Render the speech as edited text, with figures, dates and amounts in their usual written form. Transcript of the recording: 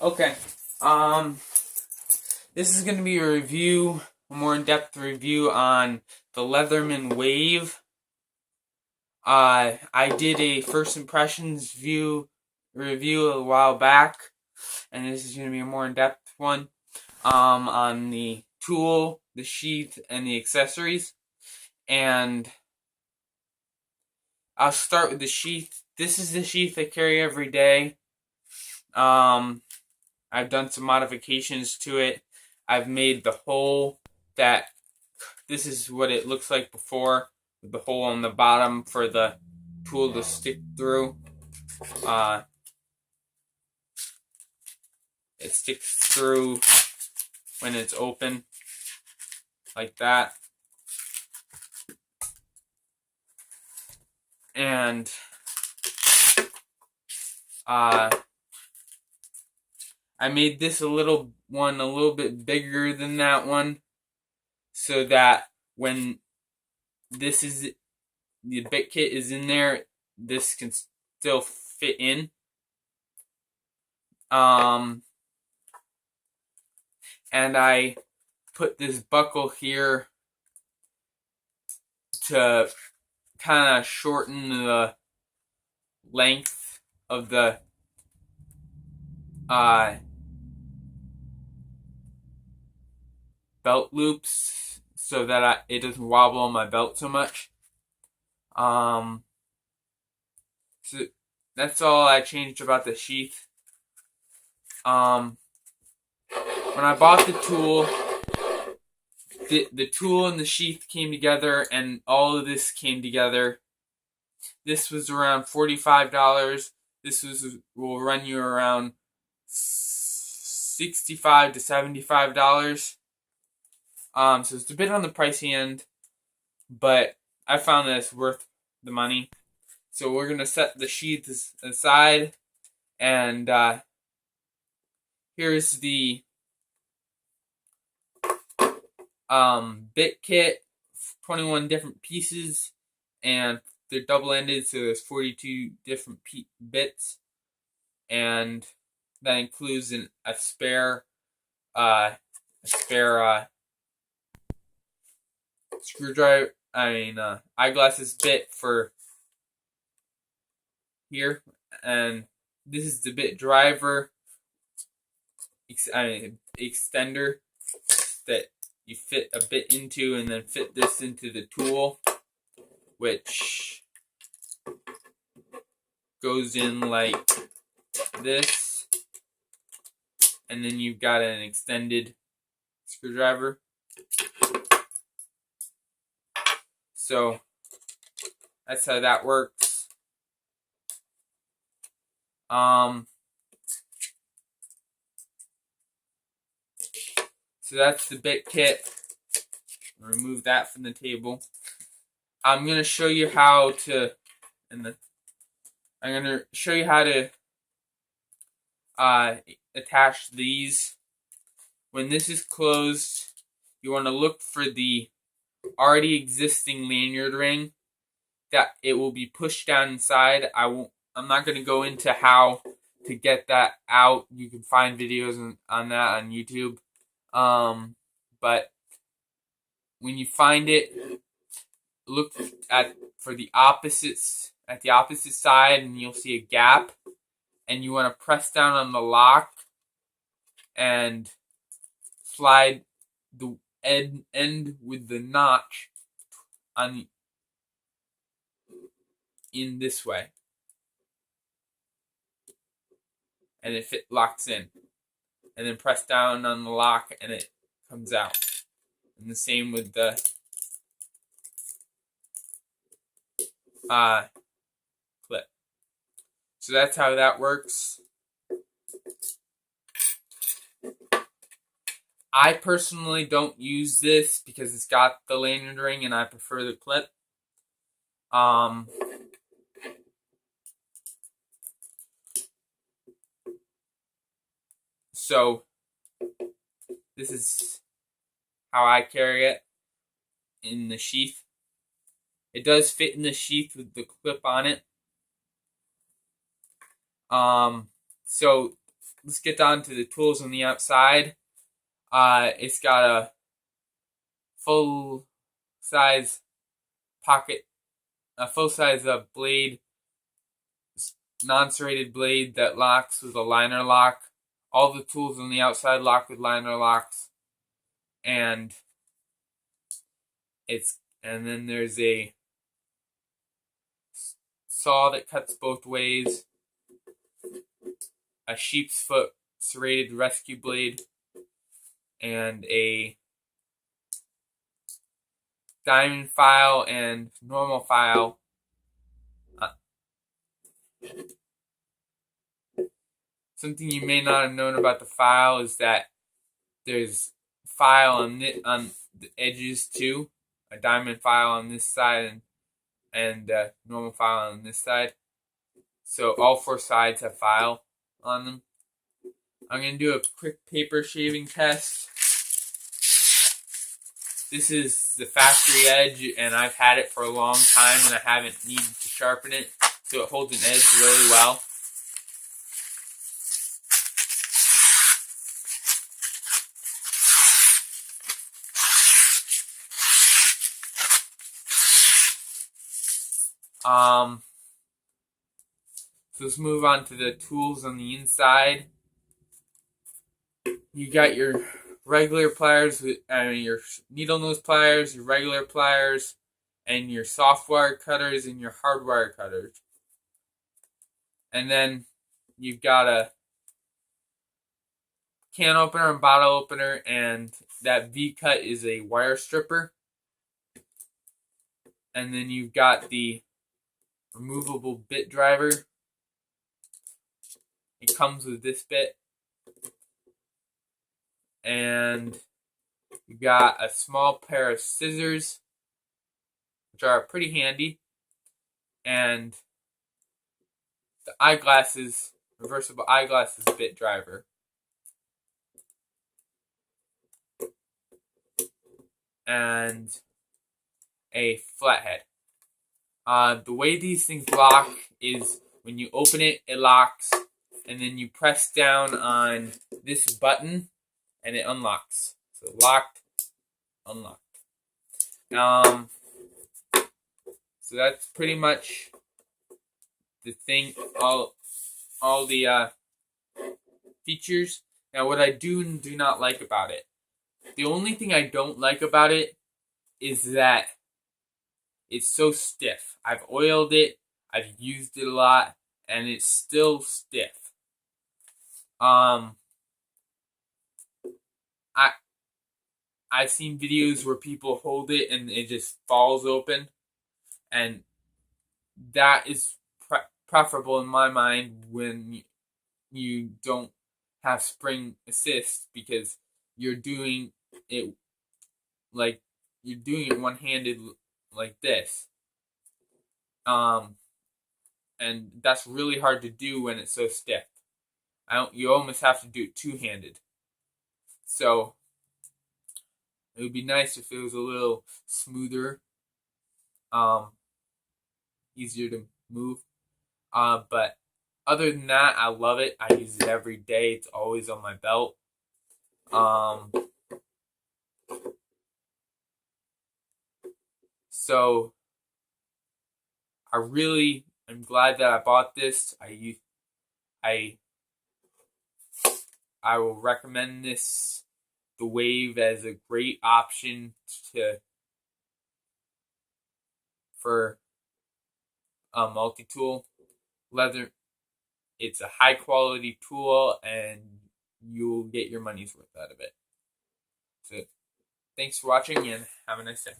Okay. Um, this is going to be a review, a more in-depth review on the Leatherman Wave. I did a first impressions review a while back, and this is going to be a more in-depth one. On the tool, the sheath, and the accessories. And I'll start with the sheath. This is the sheath I carry every day. I've done some modifications to it. I've made the hole that this is what it looks like before, with the hole on the bottom for the tool to stick through. It sticks through when it's open, like that. And I made this a little bit bigger than that one, so that when the bit kit is in there, this can still fit in. And I put this buckle here to kind of shorten the length of the belt loops, so that it doesn't wobble on my belt so much. So that's all I changed about the sheath. When I bought the tool, the tool and the sheath came together, and all of this came together. This was around $45. This will run you around $65 to $75. So it's a bit on the pricey end, but I found that it's worth the money. So we're gonna set the sheath aside, and here's the bit kit, 21 different pieces, and they're double-ended, so there's 42 different bits, and that includes a spare screwdriver. Eyeglasses bit for here, and this is the bit driver extender that you fit a bit into, and then fit this into the tool, which goes in like this, and then you've got an extended screwdriver. So that's how that works. So that's the bit kit. Remove that from the table. I'm gonna show you how to, attach these. When this is closed, you want to look for the already existing lanyard ring that it will be pushed down inside. I'm not going to go into how to get that out. You can find videos on that on YouTube. But when you find it, look for the opposites at the opposite side, and you'll see a gap, and you want to press down on the lock and slide the end with the notch in this way, and it locks in, and then press down on the lock and it comes out. And the same with the clip. So that's how that works. I personally don't use this because it's got the lanyard ring, and I prefer the clip. So this is how I carry it in the sheath. It does fit in the sheath with the clip on it. So let's get down to the tools on the outside. It's got a full size pocket, a full size blade, non-serrated blade that locks with a liner lock. All the tools on the outside lock with liner locks, and then there's a saw that cuts both ways, a sheep's foot serrated rescue blade, and a diamond file and normal file. Something you may not have known about the file is that there's file on the edges too, a diamond file on this side and normal file on this side. So all four sides have file on them. I'm going to do a quick paper shaving test. This is the factory edge, and I've had it for a long time, and I haven't needed to sharpen it, so it holds an edge really well. So let's move on to the tools on the inside. You got your regular pliers, your needle nose pliers, your regular pliers, and your soft wire cutters and your hard wire cutters. And then you've got a can opener and bottle opener, and that V-cut is a wire stripper. And then you've got the removable bit driver. It comes with this bit. And you got a small pair of scissors, which are pretty handy, and the eyeglasses, reversible eyeglasses bit driver. And a flathead. The way these things lock is when you open it, it locks, and then you press down on this button, and it unlocks. So locked, unlocked. So that's pretty much the thing. All the features. Now, what I do and do not like about it. The only thing I don't like about it is that it's so stiff. I've oiled it, I've used it a lot, and it's still stiff. I've seen videos where people hold it and it just falls open, and that is preferable in my mind when you don't have spring assist, because you're doing it one-handed like this. And that's really hard to do when it's so stiff. You almost have to do it two-handed. So it would be nice if it was a little smoother, easier to move. But other than that, I love it. I use it every day. It's always on my belt. So I really am glad that I bought this. I will recommend the Wave as a great option for a multi-tool. It's a high quality tool, and you'll get your money's worth out of it. So thanks for watching, and have a nice day.